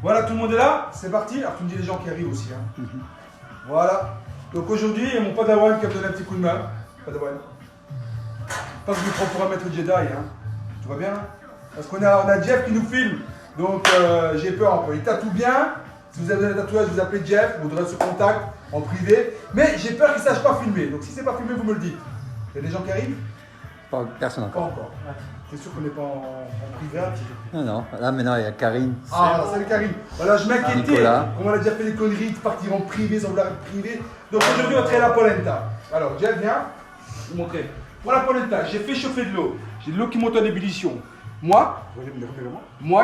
Voilà, tout le monde est là, c'est parti. Alors tu me dis les gens qui arrivent aussi. Hein. Voilà. Donc aujourd'hui, il y a mon Padawan qui va me donner un petit coup de main. Padawan. Pas que je me prends pour un maître Jedi. Hein. Tout va bien hein. Parce qu'on a Jeff qui nous filme. Donc j'ai peur un peu. Il tatoue bien. Si vous avez un tatouage, vous appelez Jeff. Vous devrez se contact en privé. Mais j'ai peur qu'il ne sache pas filmer. Donc si c'est pas filmé, vous me le dites. Il y a des gens qui arrivent? Personne encore. Pas encore. T'es sûr qu'on n'est pas en privé? Non. Là maintenant il y a Karine. Ah, salut Karine. Voilà, je m'inquiétais. Nicolas. On a déjà fait des conneries de partir en privé sans vouloir être privé. Donc aujourd'hui, on va créer la polenta. Alors, Jeff, viens. Vous montrer. Pour la polenta, j'ai fait chauffer de l'eau. J'ai de l'eau qui monte en ébullition. Moi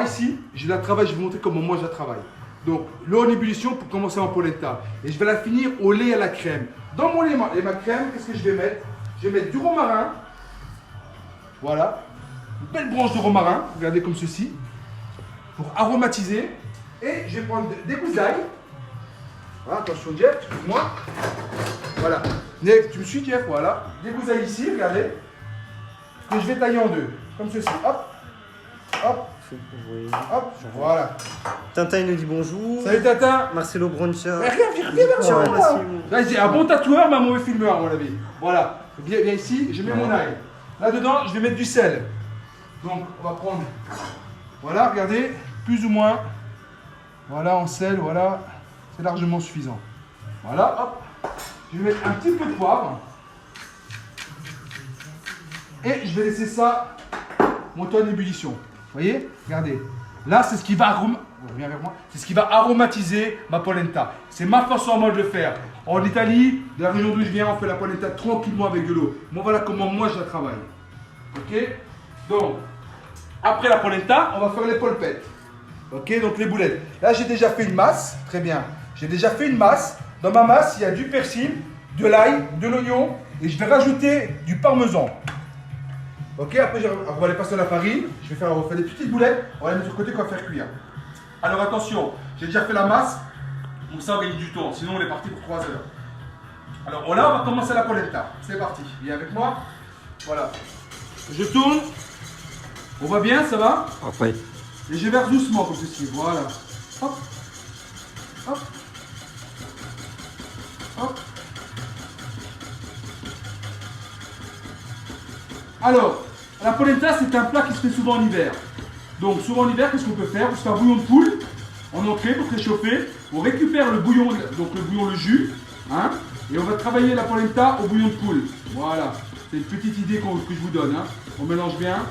ici, je la travaille. Je vais vous montrer comment moi je la travaille. Donc, l'eau en ébullition pour commencer en polenta. Et je vais la finir au lait et à la crème. Dans mon lait et ma crème, qu'est-ce que je vais mettre? Je vais mettre du romarin. Voilà. Une belle branche de romarin, regardez comme ceci, pour aromatiser. Et je vais prendre des gousses d'ail. Voilà, attention Jeff, excuse-moi. Voilà. Tu me suis Jeff, voilà. Des gousses d'ail ici, regardez. Que je vais tailler en deux, comme ceci. Hop, hop, hop, voilà. Tintin il nous dit bonjour. Salut Tintin. Marcelo Broncha. Viens vers moi. Là, j'ai un bon tatoueur, mais un mauvais filmeur, à mon avis. Voilà. Viens ici, je mets mon ail. Là-dedans, je vais mettre du sel. Donc, on va prendre, voilà, regardez, plus ou moins, voilà, en sel, voilà, c'est largement suffisant. Voilà, hop, je vais mettre un petit peu de poivre. Et je vais laisser ça monter en ébullition. Vous voyez, regardez, là, c'est ce qui va reviens vers moi, c'est ce qui va aromatiser ma polenta. C'est ma façon à moi de le faire. En Italie, de la région d'où je viens, on fait la polenta tranquillement avec de l'eau. Moi, voilà comment moi je la travaille. Ok? Donc, après la polenta, on va faire les polpettes. Ok, donc les boulettes. Là, j'ai déjà fait une masse. Très bien. J'ai déjà fait une masse. Dans ma masse, il y a du persil, de l'ail, de l'oignon. Et je vais rajouter du parmesan. Ok, après, on va les passer à la farine. On va faire des petites boulettes. On va les mettre sur le côté qu'on va faire cuire. Alors, attention. J'ai déjà fait la masse. Donc ça, on gagne du temps. Sinon, on est parti pour 3 heures. Alors, là, on va commencer la polenta. C'est parti. Viens avec moi. Voilà. Je tourne. On va bien, ça va? Parfait. Et je verse doucement comme ceci, voilà. Hop, hop, hop. Alors, la polenta, c'est un plat qui se fait souvent en hiver. Donc, souvent en hiver, qu'est-ce qu'on peut faire? On se fait un bouillon de poule en entrée pour réchauffer. On récupère le bouillon, donc le bouillon, le jus, hein, et on va travailler la polenta au bouillon de poule. Voilà, c'est une petite idée que je vous donne. Hein. On mélange bien.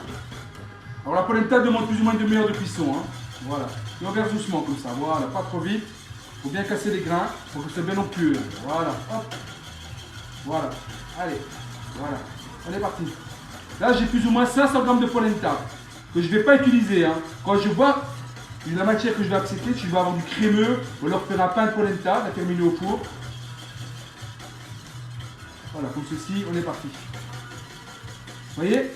Alors la polenta demande plus ou moins une demi-heure de cuisson. Hein. Voilà. Et on verse doucement comme ça. Voilà, pas trop vite. Il faut bien casser les grains pour que c'est bien onctueux. Voilà. Hop. Voilà. Allez. Voilà. On est parti. Là, j'ai plus ou moins 500 g de polenta que je ne vais pas utiliser. Hein. Quand je vois la matière que je vais accepter, je vais avoir du crémeux ou alors faire un pain de polenta, la terminer au four. Voilà, comme ceci, on est parti. Vous voyez?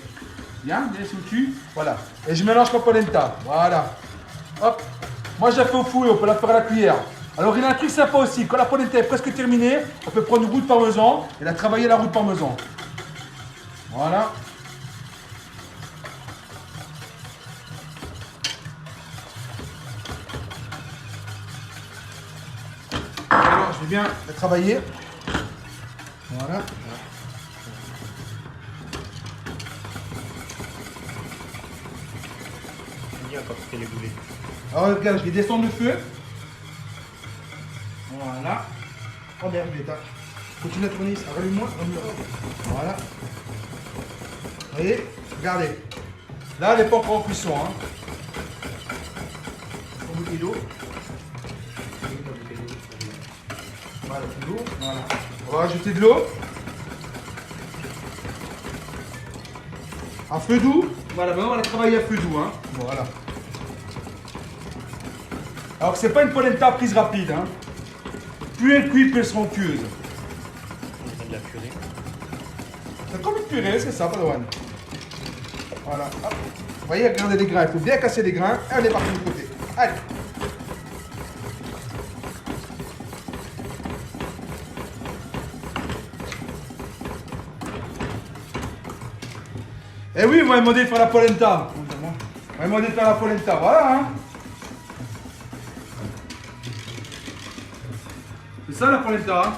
Bien, c'est au-dessus. Voilà. Et je mélange ma polenta. Voilà. Hop. Moi, je la fais au four et on peut la faire à la cuillère. Alors, il y a un truc sympa aussi. Quand la polenta est presque terminée, on peut prendre une roue de parmesan et la travailler la roue de parmesan. Voilà. Alors, je vais bien la travailler. Voilà. Alors regarde, je vais descendre le feu. Voilà. Oh merde, l'état. Continue à tourner, rallume-moi. Voilà. Vous voyez, regardez. Là, elle n'est pas encore en cuisson. Hein. On bouteille d'eau. Voilà, de l'eau. Voilà. On va rajouter de l'eau. À feu doux. Voilà, maintenant on va la travailler à feu doux. Hein. Voilà. Alors c'est pas une polenta prise rapide. Hein. Plus elle cuit, plus elle sera onctueuse. On a de la purée. C'est comme une purée, c'est ça, Padawan. Voilà. Hop. Vous voyez, regardez les grains. Il faut bien casser les grains. Et on est parti de l'autre côté. Allez. Eh oui, vous m'avez demandé de faire la polenta. Vous m'avez demandé de faire la polenta, voilà. Hein. C'est ça la polenta. Hein.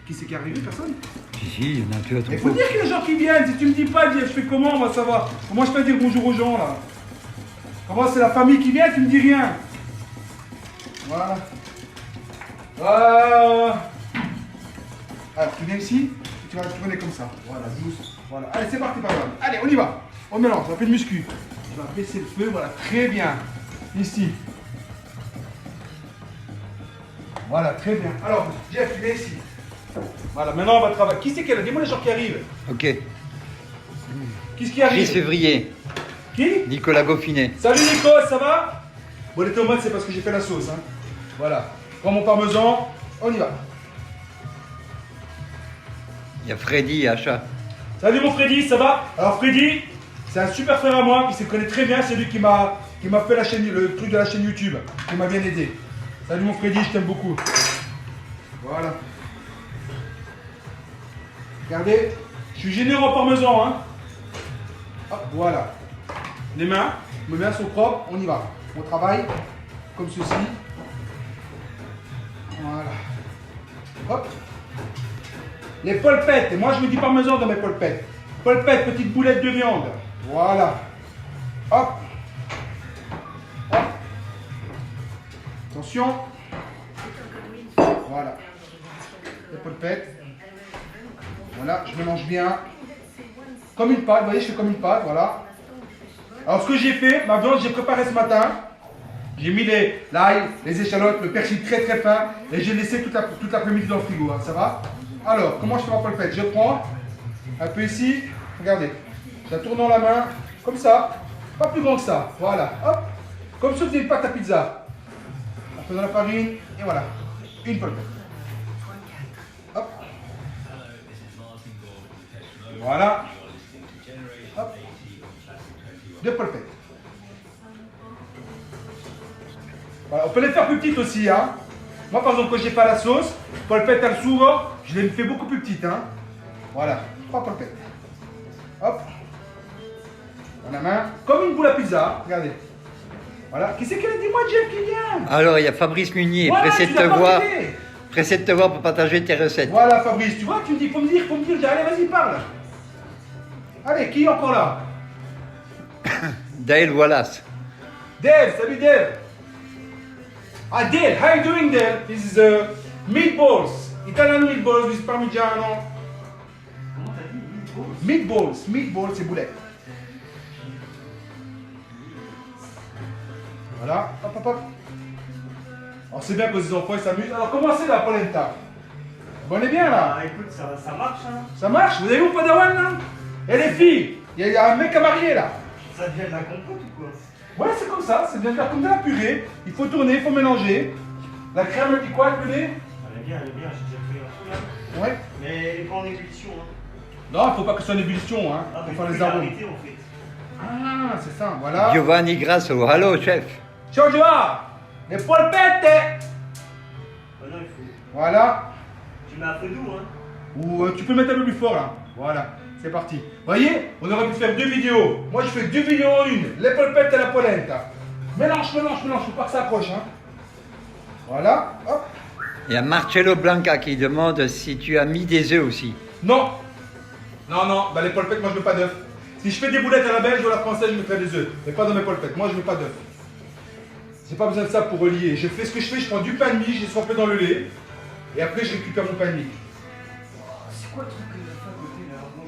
Qui c'est qui est arrivé? Personne? Si, il y en a plus à ton Il faut dire qu'il y a des gens qui viennent. Si tu me dis pas, je fais comment? Moi, ça va. Comment je peux dire bonjour aux gens là? Comment c'est la famille qui vient? Tu me dis rien. Voilà. Alors, tu viens ici, tu vas tourner comme ça. Voilà, douce. Voilà. Allez, c'est parti, par exemple. Allez, on y va. On mélange, on fait le muscu. Tu vas baisser le feu, voilà, très bien. Ici. Voilà, très bien. Alors, Jeff, tu viens ici. Voilà, maintenant on va travailler. Qui c'est qui est là? Dis-moi les gens qui arrivent. Ok. Qui c'est qui 10 arrive? février, Qui? Nicolas Goffinet. Salut Nico, ça va? Bon, les tomates, c'est parce que j'ai fait la sauce. Hein. Voilà. Prends mon parmesan, on y va. Il y a Freddy, Achat. Salut mon Freddy, ça va? Alors Freddy, c'est un super frère à moi, il se connaît très bien, c'est lui qui m'a fait la chaîne, le truc de la chaîne YouTube, qui m'a bien aidé. Salut mon Freddy, je t'aime beaucoup. Voilà. Regardez, je suis généreux en parmesan. Hein. Hop, voilà. Les mains, mes mains sont propres, on y va. On travaille comme ceci. Voilà. Hop. Les polpettes, et moi je me dis parmesan dans mes polpettes. Polpettes, petites boulettes de viande. Voilà. Hop. Hop. Attention. Voilà. Les polpettes. Voilà, je mélange bien. Comme une pâte, vous voyez, je fais comme une pâte, voilà. Alors ce que j'ai fait, ma viande, j'ai préparé ce matin. J'ai mis l'ail, les échalotes, le persil très très fin. Et j'ai laissé toute l'après-midi dans le frigo, hein, ça va? Alors, comment je fais ma polpette? Je prends un peu ici, regardez. Je la tourne dans la main, comme ça. Pas plus grand que ça, voilà. Hop. Comme ça, vous avez une pâte à pizza. Un peu dans la farine, et voilà. Une polpette. Hop. Voilà. Hop. Deux polpettes. Voilà, on peut les faire plus petites aussi. Hein. Moi, par exemple, quand j'ai pas la sauce, polpette al sugo, je les fais beaucoup plus petites. Hein. Voilà, 3 polpettes. Hop. Dans la main, comme une boule à pizza. Regardez. Voilà. Qui c'est qui a dit? Moi, Jeff qui vient. Alors, il y a Fabrice Munier, Voilà, pressé tu de te l'as pas voir. aidé. Pressé de te voir pour partager tes recettes. Voilà, Fabrice, tu vois, tu me dis, faut me dire. Je dis, allez, vas-y, parle. Allez, qui est encore là? Dale Wallace. Dave, salut Dave. Ah, Dale, how you doing, Dale? This is meatballs, Italian meatballs with parmigiano. Comment t'as dit? Meatballs, meatballs, c'est boulettes. Voilà, hop, hop, hop. Alors c'est bien que les enfants ils s'amusent. Alors comment c'est la polenta? Bon, on est bien là. Ah, écoute, ça marche, hein. Ça marche? Vous avez vu Padawan là? Et les filles, il y a un mec à marier là. Ça devient de la compote ou quoi? Ouais, c'est comme ça, c'est bien faire comme de la purée. Il faut tourner, il faut mélanger. La crème, elle dit quoi, le lait? Elle est bien, j'ai déjà fait un peu là. Ouais. Mais elle est pas en ébullition, hein. Non, il faut pas que ce soit en ébullition, hein. Ah, Faut mais faire faut les arômes. l'arrêter en fait. Ah, c'est ça, voilà. Giovanni Grasso. Allô, chef. Ciao, Joa. Les polpettes. Bah non, il faut. Voilà. Tu mets un peu d'eau, hein. Ou tu peux mettre un peu plus fort là. Voilà, c'est parti. Vous voyez, on aurait pu faire 2 vidéos. Moi, je fais 2 vidéos en une. Les polpettes et la polenta. Mélange, mélange, mélange. Faut pas que ça accroche, hein. Voilà, hop. Il y a Marcello Blanca qui demande si tu as mis des œufs aussi. Non. Non, non, bah les polpettes, moi je mets pas d'œufs. Si je fais des boulettes à la belge ou à la française, je mettrai des œufs. Mais pas dans mes polpettes. Moi, je mets pas d'œufs. J'ai pas besoin de ça pour relier. Je fais ce que je fais, je prends du pain de mie, je trempé dans le lait. Et après, je récupère mon pain de mie. C'est quoi le truc que t'as fait à côté là? Bon,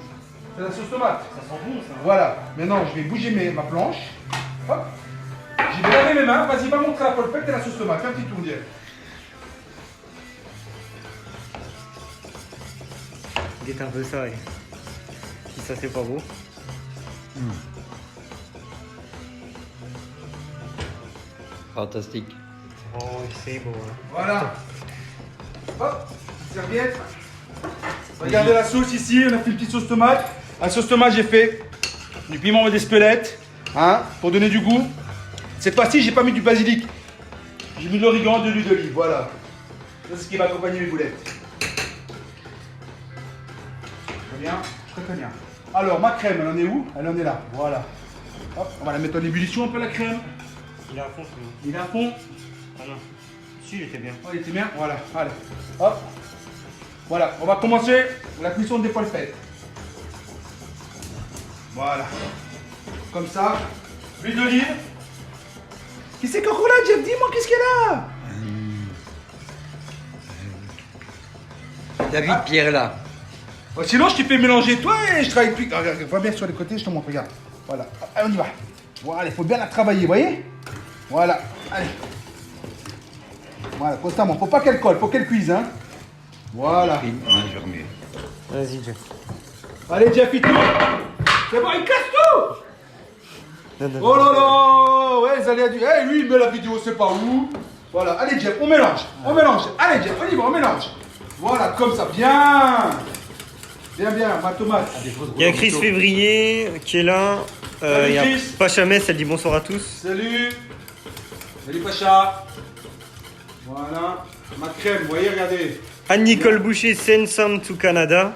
C'est la sauce tomate. ça sent bon ça. Voilà. Maintenant, je vais bouger ma planche. Hop. Je vais laver mes mains. Vas-y, va montrer la polpette et la sauce tomate. Fais un petit tour, Dieu. Guette un peu ça, et... si ça c'est pas beau. Fantastique. Oh, c'est beau. Hein. Voilà. Hop. Serviette. Regardez la sauce ici. On a fait une petite sauce tomate. La sauce tomate, j'ai fait du piment d'Espelette. Hein, pour donner du goût. Cette fois-ci, j'ai pas mis du basilic. J'ai mis de l'origan, de l'huile d'olive. Voilà. C'est ce qui va accompagner mes boulettes. Très bien. Très bien. Alors, ma crème, elle en est où? Elle en est là. Voilà. Hop, on va la mettre en ébullition un peu la crème. Il est à fond celui-là. Il est à fond. Ah non. il était bien. Oh, il était bien, voilà, allez, hop. Voilà, on va commencer la cuisson des polpettes. Voilà, comme ça, l'huile d'olive. Qui c'est qu'encore là, Jeff? Dis-moi, qu'est-ce qu'il y a là? David Pierre là. Oh, sinon, je t'ai fait mélanger toi et je travaille plus. Regarde, va bien sur les côtés, je te montre, regarde. Voilà, allez, on y va. Voilà, il faut bien la travailler, vous voyez? Voilà, allez. Voilà, constamment, faut pas qu'elle colle, faut qu'elle cuise, hein. Voilà. Un jour mieux. Vas-y, Jeff. Allez, Jeff, il tourne. C'est bon, il casse tout. Oh là là, ouais, les aléas du... Eh, lui, il met la vidéo, c'est pas où. Voilà, allez, Jeff, on mélange. On mélange. Allez, Jeff, on y va, on mélange. Voilà, comme ça, bien. Bien, bien, ma tomate. Il y a Chris Février qui est là. Salut, Il y a Chris. Pachamès, elle dit bonsoir à tous. Salut. Salut, Pacha. Voilà. Ma crème, vous voyez, regardez. Anne-Nicole Boucher, send some to Canada.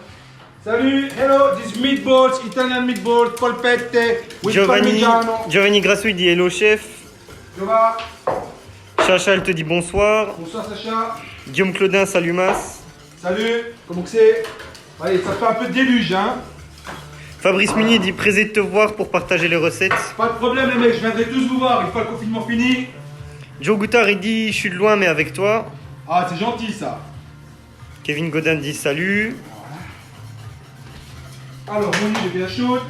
Salut, hello, these meatballs, Italian meatballs, polpette with Giovanni, parmigiano. Giovanni Grasso, il dit hello chef. Jova, Chacha, elle te dit bonsoir. bonsoir Sacha. Guillaume Claudin, salut Mas. Salut, comment que c'est? Allez, ça fait un peu de déluge, hein. Fabrice Munier dit plaisir de te voir pour partager les recettes. Pas de problème, les mecs, je viendrai tous vous voir une fois le confinement fini. Joe Goutard, il dit je suis de loin mais avec toi. Ah, c'est gentil ça. Kevin Godin dit salut. Alors, mon huile est bien chaude.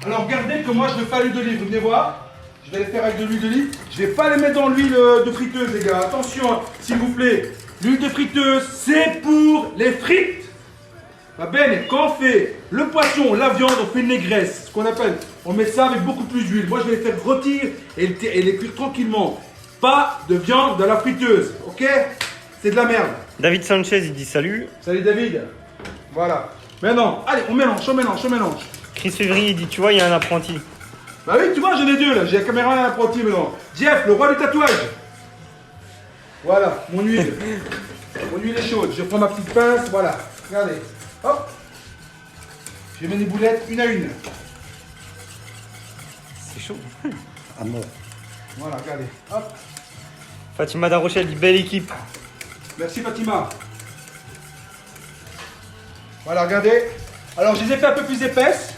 Alors, regardez que moi, je ne fais pas l'huile d'olive. Vous venez voir. Je vais les faire avec de l'huile d'olive. Je ne vais pas les mettre dans l'huile de friteuse, les gars. Attention, hein, s'il vous plaît. L'huile de friteuse, c'est pour les frites. Va bene, quand on fait le poisson, la viande, on fait une négresse. Ce qu'on appelle, on met ça avec beaucoup plus d'huile. Moi, je vais les faire rôtir et les cuire tranquillement. Pas de viande dans la friteuse, ok? C'est de la merde. David Sanchez, il dit salut. Salut David. Voilà. Maintenant, allez, on mélange, on mélange, on mélange. Chris Février, il dit tu vois, il y a un apprenti. Bah oui, tu vois, j'en ai deux là. J'ai la caméra et un apprenti maintenant. Jeff, le roi du tatouage. Voilà, mon huile. Mon huile est chaude. Je prends ma petite pince, voilà. Regardez. Hop. Je mets les boulettes une à une. C'est chaud. Amour. Voilà, regardez. Hop. Fatima Darochel dit belle équipe. Merci Fatima. Voilà, regardez. Alors, je les ai fait un peu plus épaisses.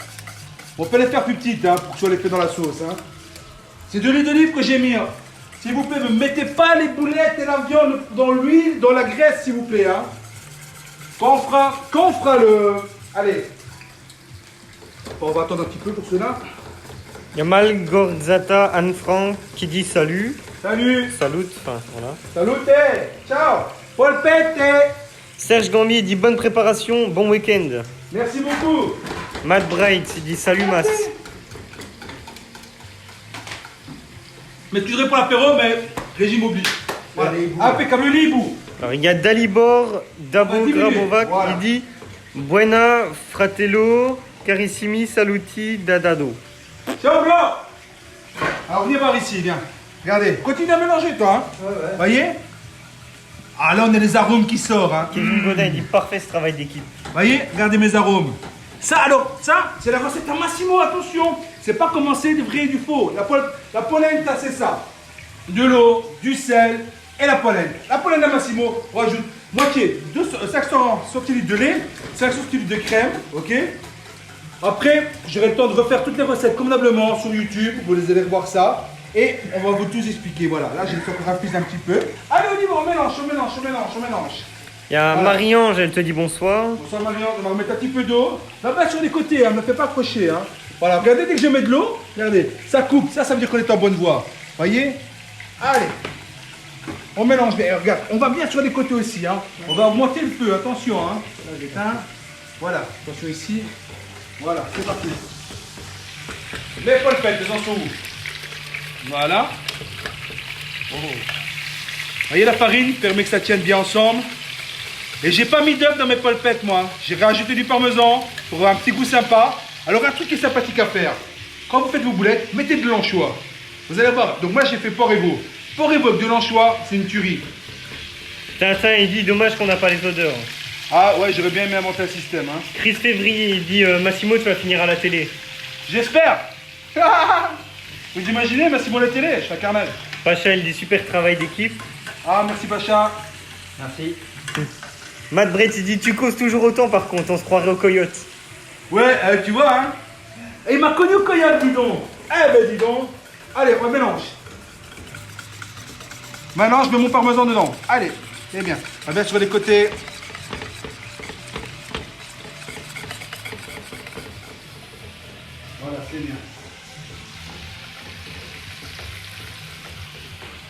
On peut les faire plus petites hein, pour que ce soit les fait dans la sauce. Hein. C'est de l'huile d'olive que j'ai mis. Hein. S'il vous plaît, ne mettez pas les boulettes et la viande dans l'huile, dans la graisse, s'il vous plaît. Hein. Quand on fera le... Allez. On va attendre un petit peu pour cela. Il y a Malgorzata Anne-Franck qui dit salut. Salut. Salut. Enfin, voilà. Salut. Ciao. Polpette. Serge Gambier dit bonne préparation, bon week-end. Merci beaucoup. Matt Bright il dit salut Mas. M'excuserez pour l'apéro, mais régime oblige. Voilà. Impeccable, le hibou. Alors il y a Dalibor Dabo On va diminuer, Grabovac voilà. qui dit buena fratello carissimi saluti dadado. Ciao, blanc. Alors, viens voir ici, viens. Regardez, continue à mélanger, toi. Hein. Ouais. Voyez? Ah, là, on a les arômes qui sortent. Hein. Kevin Godin il dit parfait ce travail d'équipe. Voyez? Regardez mes arômes. Ça, alors, ça, c'est la recette à Massimo, attention. C'est pas commencer du vrai et du faux. La polenta, c'est ça. De l'eau, du sel et la polenta. La polenta Massimo, on rajoute moitié, 500 centilitres de lait, 500 centilitres de crème, ok? Après, j'aurai le temps de refaire toutes les recettes convenablement sur YouTube, vous les allez voir ça. Et on va vous tous expliquer, voilà. Là, j'ai encore rapide un petit peu. Allez, on y va, on mélange, on mélange, on mélange, on mélange. Il y a Voilà. Marie-Ange, elle te dit bonsoir. Bonsoir Marianne, on va remettre un petit peu d'eau. Va pas sur les côtés, hein, ne me fais pas accrocher. Hein. Voilà, regardez, dès que je mets de l'eau, regardez, ça coupe, ça veut dire qu'on est en bonne voie. Voyez? Allez. On mélange bien, regarde, on va bien sur les côtés aussi. Hein. On va augmenter le feu, attention. Hein. Là, j'éteins. Voilà, attention ici. Voilà, c'est parti. Les polpettes, les en sont où? Voilà. Oh. Voyez, la farine permet que ça tienne bien ensemble. Et j'ai pas mis d'œuf dans mes polpettes, moi. J'ai rajouté du parmesan pour avoir un petit goût sympa. Alors, un truc qui est sympathique à faire. Quand vous faites vos boulettes, mettez de l'anchois. Vous allez voir. Donc, moi, j'ai fait porc et veau. Porc et veau avec de l'anchois, c'est une tuerie. Tintin il dit dommage qu'on n'a pas les odeurs. Ah, ouais, j'aurais bien aimé inventer un système. Hein. Chris Février il dit Massimo tu vas finir à la télé. J'espère. Vous imaginez, Massimo la télé, je suis un carnage. Pacha il dit super travail d'équipe. Ah, merci Pacha. Merci. Matt Brett, il dit tu causes toujours autant par contre, on se croirait au coyote. Ouais, tu vois, hein. Et il m'a connu au coyote, dis donc. Eh ben, dis donc. Allez, on mélange. Maintenant, je mets mon parmesan dedans. Allez, c'est bien. On va bien sur les côtés. Voilà, c'est bien.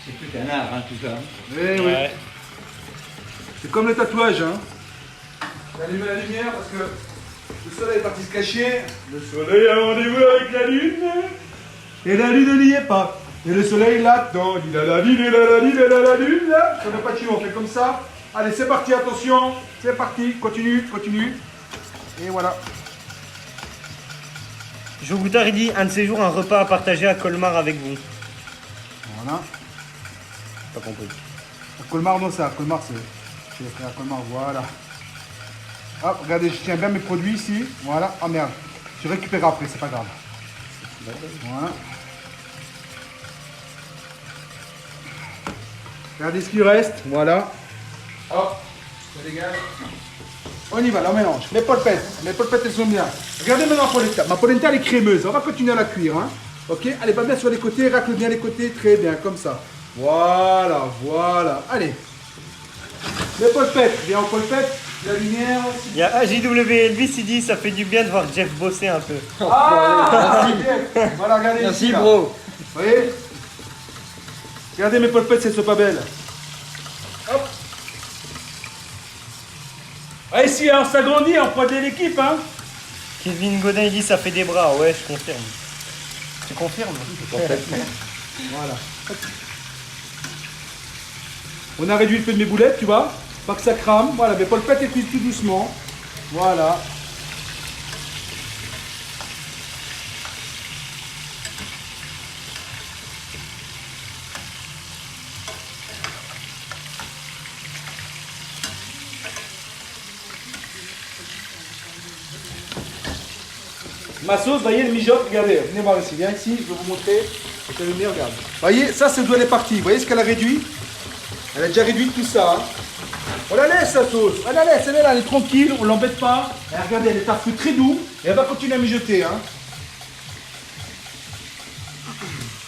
C'est tout un art, hein, tout ça. Eh oui. C'est comme le tatouage, hein. J'ai allumé la lumière parce que le soleil est parti se cacher. Le soleil a rendez-vous avec la lune. Et la lune n'y est pas. Et le soleil l'attend. Il a la lune, il a la lune, il a la lune. Là. Sur le patio, on fait comme ça. Allez, c'est parti, attention. C'est parti. Continue, continue. Et voilà. Jo Goutard, il dit un de ces jours, un repas à partager à Colmar avec vous. Voilà. Pas compris. Colmar, non, ça. Colmar, c'est. Je vais faire à Colmar, voilà. Hop, regardez, je tiens bien mes produits ici. Voilà. Oh merde. Je récupère après, c'est pas grave. Voilà. Regardez ce qu'il reste. Voilà. Hop, ça dégage. On y va, là on mélange. Les polpettes elles sont bien. Regardez maintenant ma polenta. Ma polenta elle est crémeuse. On va continuer à la cuire. Hein. Ok, allez, pas bien sur les côtés, racle bien les côtés, très bien, comme ça. Voilà, voilà. Allez. Les polpettes, viens aux polpettes. La lumière. Il y a AJW Elvis, il dit ça fait du bien de voir Jeff bosser un peu. Ah, bien. Voilà, regardez Merci, ici, là. bro. Vous voyez? Regardez mes polpettes, elles sont pas belles. Hop. Ah, ici, on s'agrandit, on prend de l'équipe, hein. Kevin Godin, il dit ça fait des bras. Ouais, je confirme. Tu confirmes? Voilà. On a réduit le fait de mes boulettes, tu vois. Pas que ça crame. Voilà, mes polpettes, elles cuisent tout doucement. Voilà. Ma sauce, voyez, elle mijote, regardez, venez voir ici, viens ici, je vais vous montrer. C'est le meilleur, regarde. Voyez, ça c'est d'où elle est partie. Vous voyez ce qu'elle a réduit? Elle a déjà réduit tout ça. Hein. On la laisse, la sauce. On la laisse, elle est là, elle est tranquille, on l'embête pas. Et regardez, elle est à feu très doux et elle va continuer à mijoter. Hein.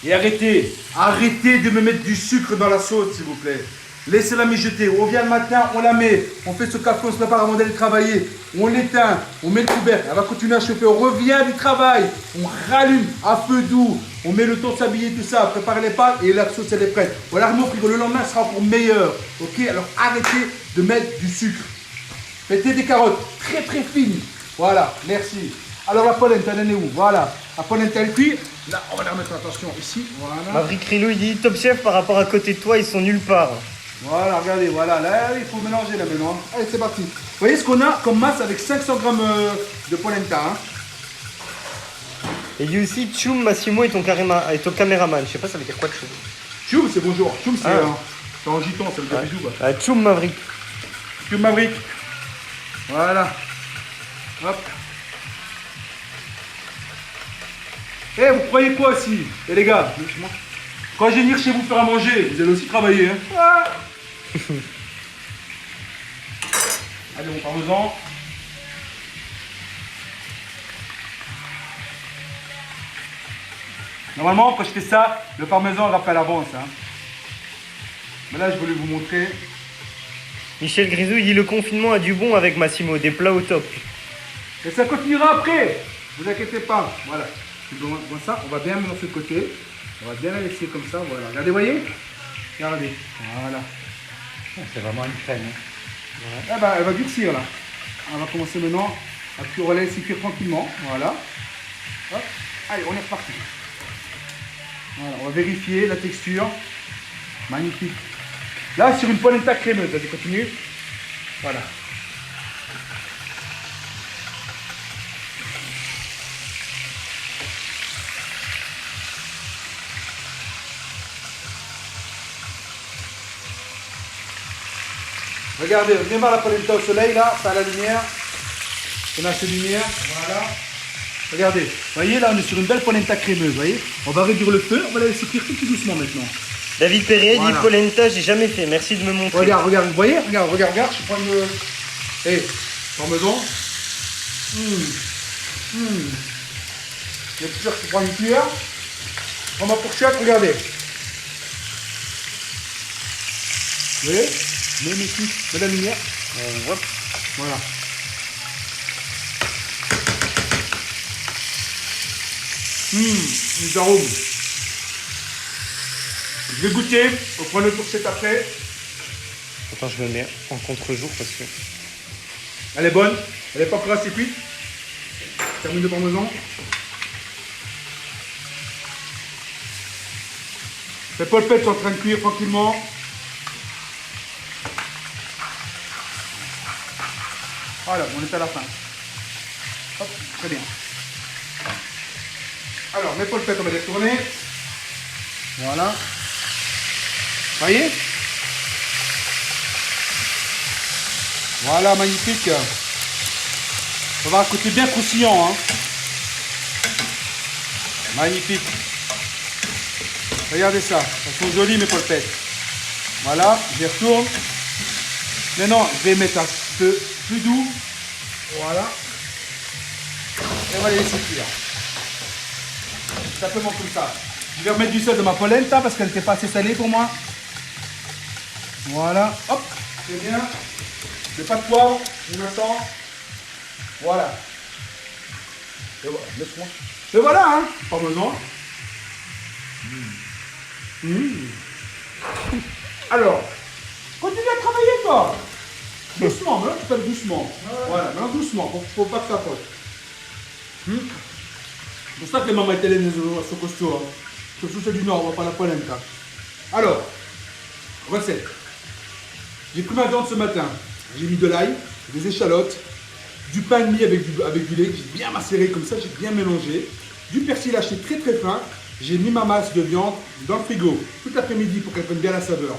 Et arrêtez, arrêtez de me mettre du sucre dans la sauce, s'il vous plaît. Laissez-la mijoter. On vient le matin, on la met. On fait ce café, on se prépare avant d'aller travailler. On l'éteint, on met le couvercle. Elle va continuer à chauffer. On revient du travail. On rallume à feu doux. On met le temps de s'habiller, tout ça. Préparer les pâtes et la sauce, elle est prête. Voilà, mon frigo. Le lendemain, elle sera encore meilleur. Ok? Alors arrêtez de mettre du sucre. Mettez des carottes très très fines. Voilà, merci. Alors la polenta, elle est où? Voilà. La polenta, elle cuit. Là, on va la remettre, attention, ici. Voilà. Maverick Rilou, il dit Top Chef par rapport à côté de toi, ils sont nulle part. Voilà, regardez, voilà, là il faut mélanger là maintenant. Allez, c'est parti. Vous voyez ce qu'on a comme masse avec 500 grammes de polenta. Hein. Et il dit aussi Tchoum Massimo est ton caméraman. Je sais pas ça veut dire quoi Tchoum. Tchoum, c'est bonjour. Tchoum, c'est Ah. en giton, ça veut dire bisous. Bah. Tchoum Maverick. Tchoum Maverick. Voilà. Hop. Eh, vous croyez quoi aussi? Eh les gars, quand je vais venir chez vous faire à manger, vous allez aussi travailler. Hein. Ah. Allez, mon parmesan. Normalement, quand je fais ça, le parmesan râpe à l'avance. Hein. Mais là, je voulais vous montrer. Michel Grisou, il dit le confinement a du bon avec Massimo, des plats au top. Et ça continuera après. Ne vous inquiétez pas. Voilà. Bon, ça, on va bien mélanger de côté. On va bien la laisser comme ça. Voilà. Regardez, voyez? Regardez. Voilà. C'est vraiment une crème. Hein. Voilà. Ah bah, elle va durcir là. On va commencer maintenant à cuire. On va la laisser cuire tranquillement. Voilà. Hop. Allez, on est reparti. Voilà. On va vérifier la texture. Magnifique. Là, sur une polenta crémeuse. Vas-y, continue. Voilà. Regardez, venez voir la polenta au soleil, là, ça a la lumière. On a assez de lumière, voilà. Regardez, voyez, là, on est sur une belle polenta crémeuse, voyez. On va réduire le feu, on va la laisser cuire tout doucement maintenant. David Perret Voilà. dit polenta, j'ai jamais fait. Merci de me montrer. Regarde, regarde, vous voyez? Regarde, regarde, regarde. Je prends une. Parmesan. Le sûr, je prends une cuillère. Je prends ma fourchette, regardez. Vous voyez? Mets mes cuits, mets la lumière. Hop. Voilà. Les arômes. Je vais goûter. On prend le fourchette après. Attends, je me mets en contre-jour parce que... Elle est bonne. Elle n'est pas encore assez cuite. Termine de parmesan. Les polpettes sont en train de cuire tranquillement. Voilà, on est à la fin. Hop, très bien. Alors, mes polpettes, on va les tourner. Voilà. Voyez? Voilà, magnifique. Ça va avoir un côté bien croustillant. Hein. Magnifique. Regardez ça. Elles sont jolies, mes polpettes. Voilà, je les retourne. Maintenant, je vais mettre un peu plus doux. Voilà. Et on va les laisser cuire. Simplement comme ça. Je vais remettre du sel dans ma polenta parce qu'elle n'était pas assez salée pour moi. Voilà. Hop. C'est bien. Le pas de poivre. On attend. Voilà. Et voilà. Laisse-moi. Et voilà, hein. Pas besoin. Alors, continue à travailler, toi. Doucement, maintenant tu fais doucement. Voilà, maintenant doucement, faut pas que ça faute. C'est pour ça que les mamans italiennes sont costauds. Hein. Surtout ceux du Nord, on va pas la polenta. Alors, recette. J'ai pris ma viande ce matin. J'ai mis de l'ail, des échalotes, du pain de mie avec du lait que j'ai bien macéré comme ça, j'ai bien mélangé. Du persil haché très très fin. J'ai mis ma masse de viande dans le frigo toute l'après-midi pour qu'elle prenne bien la saveur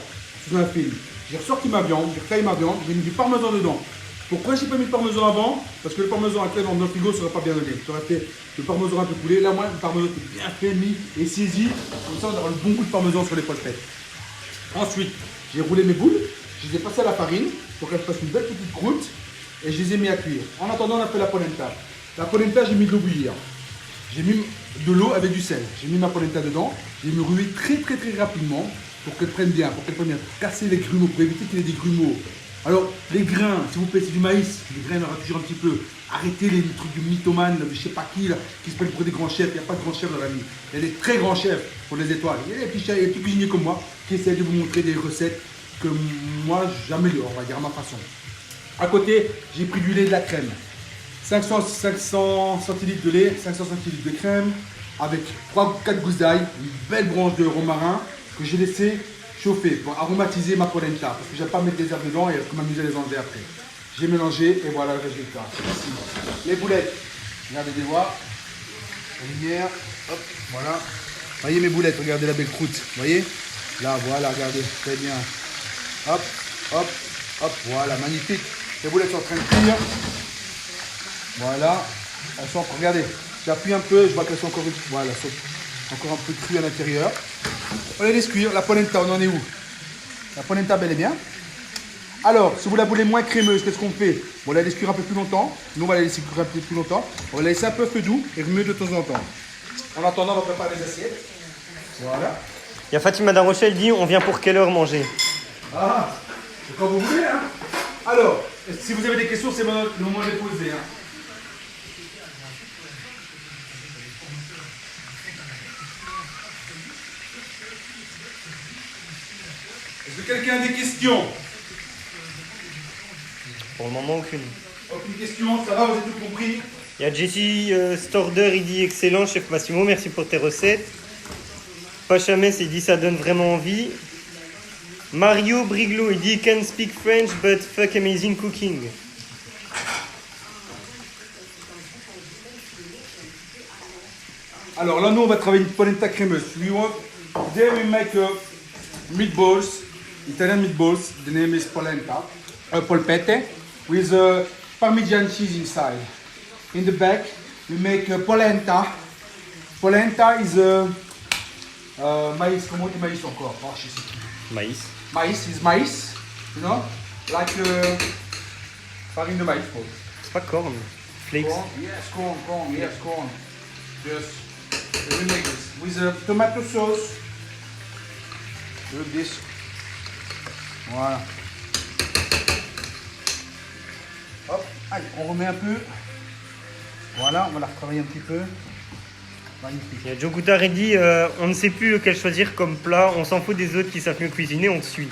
sous un film. J'ai ressorti ma viande, j'ai retaillé ma viande, j'ai mis du parmesan dedans. Pourquoi j'ai pas mis le parmesan avant? Parce que le parmesan actuel dans le frigo ne serait pas bien donné. Ça aurait fait le parmesan un peu coulé. Là, moi, le parmesan est bien fait, mis et saisi. Comme ça, on aura le bon goût de parmesan sur les polpettes. Ensuite, j'ai roulé mes boules, je les ai passées à la farine pour qu'elles fassent une belle petite croûte et je les ai mis à cuire. En attendant, on a fait la polenta. La polenta, j'ai mis de l'eau bouillir. J'ai mis de l'eau avec du sel. J'ai mis ma polenta dedans. J'ai mis ruer très très très rapidement pour qu'elle prenne bien, pour casser les grumeaux, pour éviter qu'il y ait des grumeaux. Alors, les grains, s'il vous plaît, c'est du maïs. Les grains, on aura toujours un petit peu. Arrêtez les trucs de mythomanes, de je sais pas qui, là, qui se prennent pour des grands chefs. Il n'y a pas de grands chefs dans la vie. Il y a des très grands chefs pour les étoiles. Il y a des petits cuisiniers comme moi qui essaient de vous montrer des recettes que moi, j'améliore, on va dire, à ma façon. À côté, j'ai pris du lait et de la crème. 500 centilitres de lait, 500 centilitres de crème, avec 3-4 gousses d'ail, une belle branche de romarin que j'ai laissé chauffer pour aromatiser ma polenta. Parce que j'aime pas mettre des herbes dedans et m'amuser à les enlever après. J'ai mélangé et voilà le résultat. Les boulettes, regardez les voir. La lumière, hop, voilà. Voyez mes boulettes, regardez la belle croûte. Voyez? Là, voilà, regardez, très bien. Hop, hop, hop, voilà, magnifique. Les boulettes sont en train de cuire. Voilà, elles sont, regardez, j'appuie un peu, je vois qu'elles sont encore, voilà, sont encore un peu crues à l'intérieur. On les laisse cuire. La polenta, on en est où? La polenta, bel et bien. Alors, si vous la voulez moins crémeuse, qu'est-ce qu'on fait? On la laisse cuire un peu plus longtemps. Nous, on va la laisser cuire un peu plus longtemps. On va la laisser un peu feu doux et remuer de temps en temps. En attendant, on va préparer les assiettes. Voilà. Il y a Fatima Darochel dit, on vient pour quelle heure manger? Ah, c'est quand vous voulez, hein. Alors, si vous avez des questions, c'est le moment de les poser, hein. Est-ce que quelqu'un a des questions? Pour le moment, aucune. Aucune question, ça va, vous avez tout compris? Il y a Jessie Storder, il dit excellent, chef Massimo, merci pour tes recettes. Pachamès, il dit ça donne vraiment envie. Mario Briglo, il dit can speak French but fuck amazing cooking. Alors là, nous, on va travailler une polenta crémeuse. There we make meatballs, Italian meatballs. The name is polenta, polpette, with Parmesan cheese inside. In the back, we make polenta. Polenta is Maïs, comment on dit maïs encore? Oh, je sais plus. Maïs. Maïs is maïs, you know? Like farine de maïs, quoi. C'est pas corn. Flakes. Corn, yes, corn, yes, corn. Just we make this with a tomato sauce. Do this. Voilà. Hop, allez, on remet un peu. Voilà, on va la retravailler un petit peu. Magnifique. Il y a Joe Goutard et dit on ne sait plus lequel choisir comme plat, on s'en fout des autres qui savent mieux cuisiner, on suit.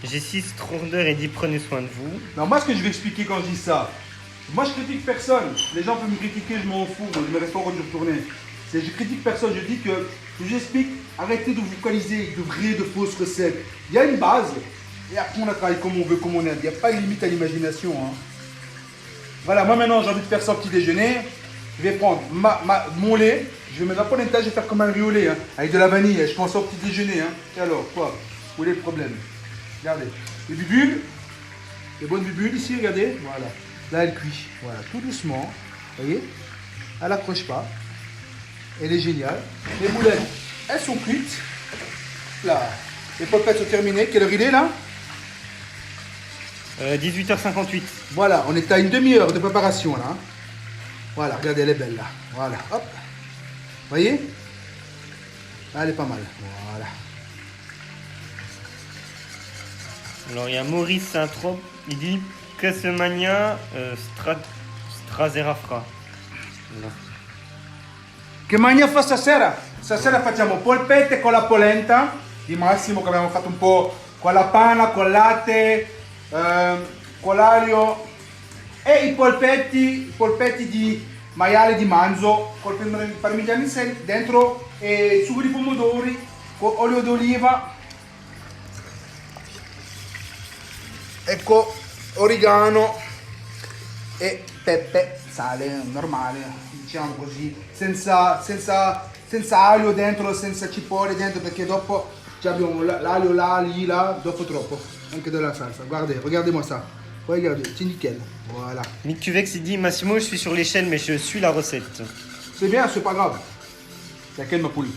G6 Tronder et dit prenez soin de vous. Non, moi, ce que je vais expliquer quand je dis ça, moi, je critique personne. Les gens peuvent me critiquer, je m'en fous. Moi, je me reste pas en train de retourner. Je critique personne. Je dis que, j'explique, arrêtez de vous focaliser de vraies, de fausses recettes. Il y a une base, et après, on la travaille comme on veut, comme on aime. Il n'y a pas de limite à l'imagination. Hein. Voilà, moi, maintenant, j'ai envie de faire ça au petit déjeuner. Je vais prendre mon lait, je vais mettre la polenta, je vais faire comme un riz au lait, hein, avec de la vanille. Je pense au petit déjeuner. Hein. Et alors, quoi? Où est le problème? Regardez, les bubules, les bonnes bubules ici, regardez, voilà. Là, elle cuit, voilà, tout doucement, vous voyez, elle n'accroche pas, elle est géniale. Les boulettes, elles sont cuites, là, les polpettes sont terminées. Quelle heure il est là? 18h58. Voilà, on est à une demi-heure de préparation là. Voilà, regardez, elle est belle là, voilà, hop, vous voyez, là, elle est pas mal, voilà. Alors il y a Maurice Saint-Trope, il dit Cassemania Strazerafra. Che magna fa stasera? Stasera facciamo polpette con la polenta di Massimo che abbiamo fatto un po' con la panna, con latte, con l'aglio e i polpetti di maiale di manzo con il parmigiano dentro e sugo di pomodori con olio d'oliva. Ecco, origano e pepe, sale normale, diciamo così, senza aglio dentro, senza cipolle dentro, perché dopo abbiamo l'aglio là, lì, là, dopo troppo, anche della salsa. Regardez-moi ça, regardez, c'est nickel, voilà. Mick Tuvex, il dit Massimo, je suis sur l'échelle, mais je suis la recette. C'est bien, c'est pas grave. Laquelle, ma poule?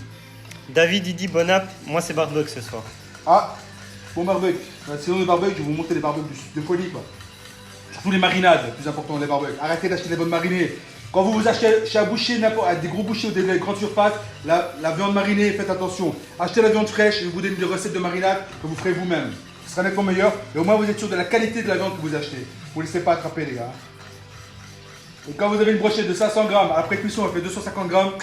David, il dit bon app, moi c'est barbecue ce soir. Ah, bon barbecue. Sinon, le barbecue, je vais vous montrer des barbecues de folie, quoi. Surtout les marinades, plus important, les barbecues. Arrêtez d'acheter des bonnes marinées. Quand vous achetez chez un boucher, à des gros bouchers ou des grandes surfaces, la viande marinée, faites attention. Achetez la viande fraîche, je vous donne des recettes de marinade que vous ferez vous-même. Ce sera nettement meilleur, et au moins vous êtes sûr de la qualité de la viande que vous achetez. Vous ne laissez pas attraper, les gars. Et quand vous avez une brochette de 500 grammes, après cuisson, elle fait 250 grammes,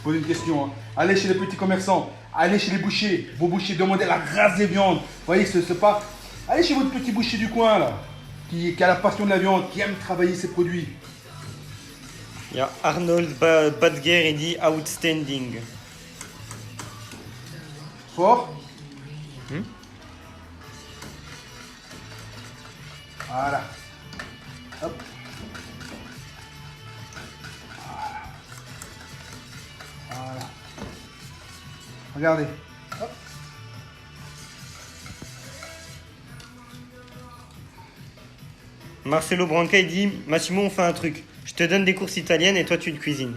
posez une question. Hein. Allez chez les petits commerçants, allez chez les bouchers, vos bouchers, demandez la race des viandes. Vous voyez, c'est pas... Allez chez votre petit boucher du coin, là, qui a la passion de la viande, qui aime travailler ses produits. Il y a Arnold Badger, il dit outstanding. Fort. Voilà. Hop. Voilà. Regardez. Hop. Marcelo Branca, il dit Massimo, on fait un truc. Je te donne des courses italiennes et toi tu te cuisines.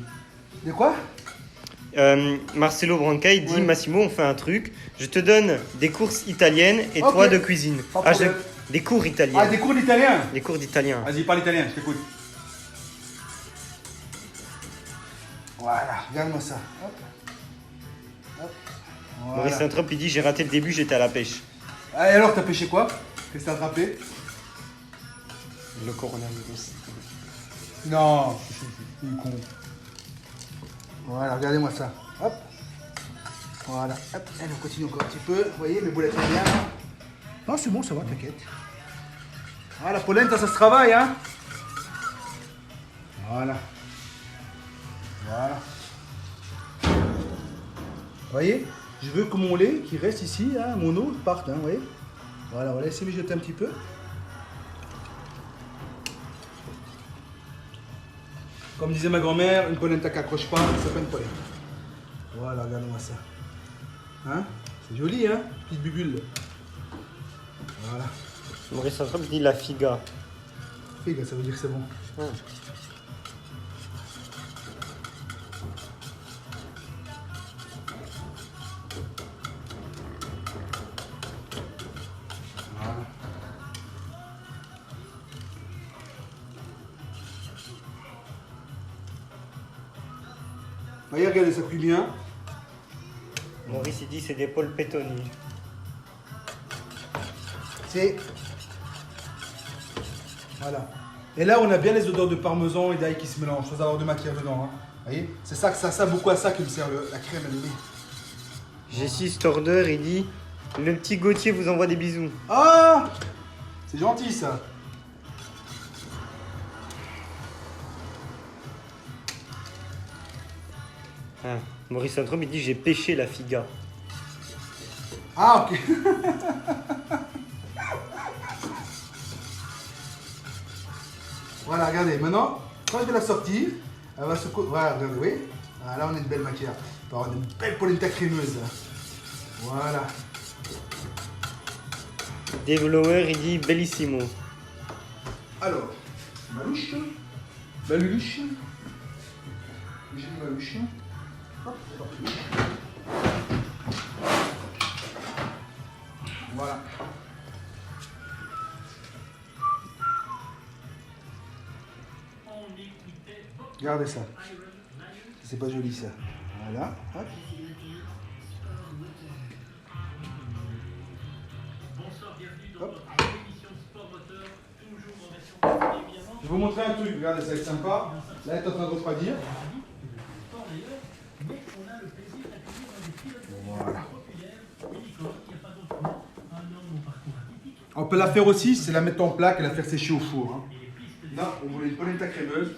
De quoi? Marcelo Branca, il dit Ouais. Massimo, on fait un truc. Je te donne des courses italiennes et Ok. toi de cuisine. Pas de problème. Des cours italiens. Ah, des cours d'italien? Des cours d'italien. Vas-y, parle italien, je t'écoute. Voilà, regarde-moi ça. Hop. Hop. Maurice Voilà. Saint-Trope, il dit j'ai raté le début, j'étais à la pêche. Ah, et alors, t'as pêché quoi? Qu'est-ce que t'as attrapé? Le coronavirus. Non, il est con. Voilà, regardez-moi ça. Hop. Voilà. Hop. Allez, on continue encore un petit peu. Vous voyez, mes boulettes sont bien. Non, c'est bon, ça va, t'inquiète. Ah, la polenta, ça se travaille, hein. Voilà. Voilà. Vous voyez, je veux que mon lait qui reste ici, hein, mon eau, parte, hein, vous voyez. Voilà, on va laisser mijoter un petit peu. Comme disait ma grand-mère, une polenta qui accroche pas, ça s'appelle une polenta. Voilà, regarde-moi ça. Hein? C'est joli, hein? Petite bubule. Voilà. Maurice Saint-Trope, il dit la figa. Figa, ça veut dire que c'est bon. Voyez, regardez, ça cuit bien. Maurice il dit c'est des polpettoni. C'est... Voilà. Et là, on a bien les odeurs de parmesan et d'ail qui se mélangent, sans avoir de matière dedans. Hein. Vous voyez? C'est ça, beaucoup à ça qui me sert la crème à l'huile. Jessie Storder, il dit le petit Gauthier vous envoie des bisous. Ah! C'est gentil, ça. Ah, Maurice Saint-Trôme, il dit j'ai pêché la figa. Ah, ok. Voilà, regardez. Maintenant, quand je vais la sortir, elle va se... Voilà, regardez, oui. Ah, là, on a une belle matière. On va avoir une belle polenta crémeuse. Voilà. Dave Lower, il dit bellissimo. Alors, ma louche. Belle louche. J'ai mis ma louche. Hop, hop. Voilà. Regardez ça. C'est pas joli ça. Voilà. Hop. Hop. Je vais vous montrer un truc. Regardez, ça va être sympa. Là, elle est en train de refroidir. Voilà. On peut la faire aussi, c'est la mettre en plaque et la faire sécher au four. Hein. Là, on voulait une polenta crémeuse.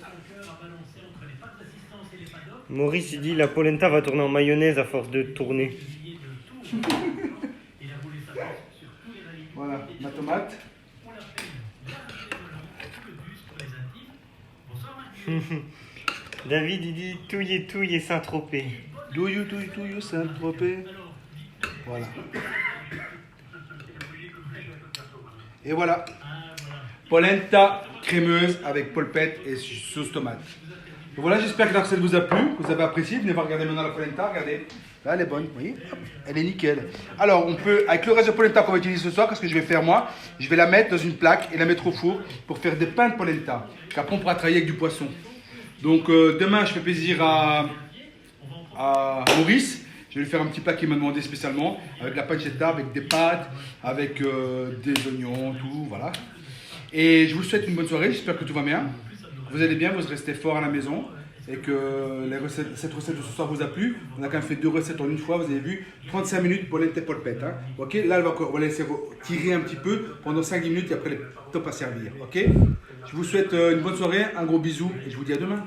Maurice, il dit la polenta va tourner en mayonnaise à force de tourner. Voilà, ma tomate. David, il dit touille et Saint-Tropez. Touille, Saint-Tropez. Voilà. Et voilà. Polenta crémeuse avec polpette et sauce tomate. Et voilà, j'espère que la recette vous a plu, que vous avez apprécié. Venez voir regarder maintenant la polenta, regardez. Là, elle est bonne, vous voyez, hop, elle est nickel. Alors, on peut, avec le reste de polenta qu'on va utiliser ce soir, qu'est-ce que je vais faire moi? Je vais la mettre dans une plaque et la mettre au four pour faire des pains de polenta. Qu'après, on pourra travailler avec du poisson. Donc, demain, je fais plaisir à Maurice. Je vais lui faire un petit plat qu'il m'a demandé spécialement, avec la pancetta, avec des pâtes, avec des oignons, tout, voilà. Et je vous souhaite une bonne soirée, j'espère que tout va bien. Vous allez bien, vous restez fort à la maison et que cette recette de ce soir vous a plu. On a quand même fait 2 recettes en une fois, vous avez vu, 35 minutes polenta et polpette. Hein. Ok, là on va laisser tirer un petit peu pendant 5-10 minutes et après les top à servir. Ok, je vous souhaite une bonne soirée, un gros bisou et je vous dis à demain.